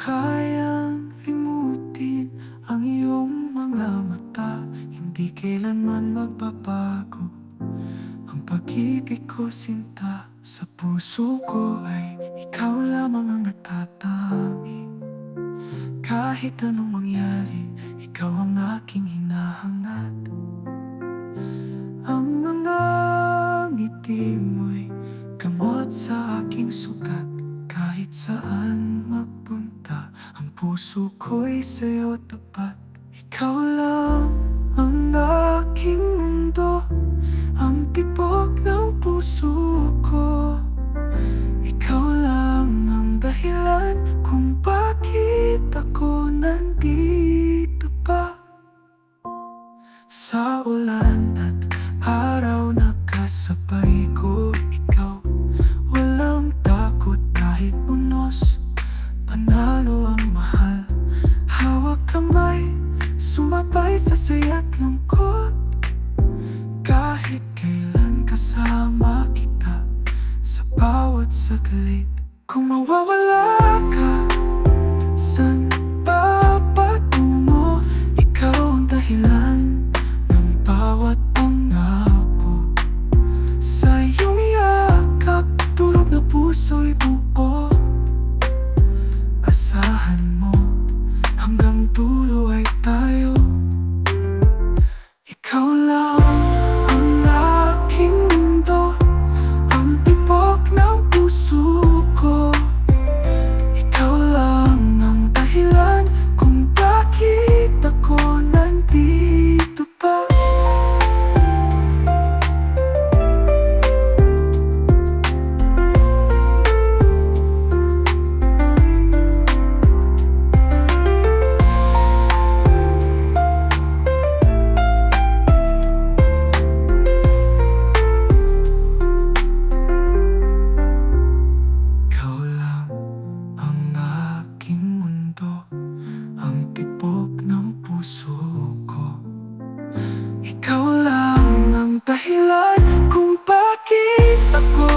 kayang limutin ang iyong mga mata. Hindi kailanman magbabago ang pag-ibig ko, sinta. Sa puso ko ay ikaw lamang ang natatangi. Kahit anong mangyari, ikaw ang aking hinahangad. Ang mga ngiti mo'y gamot sa aking sugat. Kahit saan magpunta, ang puso ko'y sa'yo tapat. Ikaw lang ang aking mundo, ang tibok ng puso ko. Ikaw lang ang dahilan kung bakit ako nandito pa. Sa ulan at araw na kasabay ko ikaw, walang takot kahit unos. Panalo ang mahal, hawak kamay, sumabay sa saya't lungkot. Kahit kailan kasama kita sa bawat saglit. Kung mawawala ka, san ba patungo? Ikaw ang dahilan ng bawat pangako. Sa iyong yakap, turog na puso'y buo. Asahan mo, hanggang dulo ay tayo. Ikaw lang ang aking mundo, ang tibok ng puso ko. Ikaw lang ang dahilan kung bakit ako nandito pa. Ikaw lang ang aking mundo, ang tibok ng puso ko. Ikaw lang ang dahilan kung bakit ako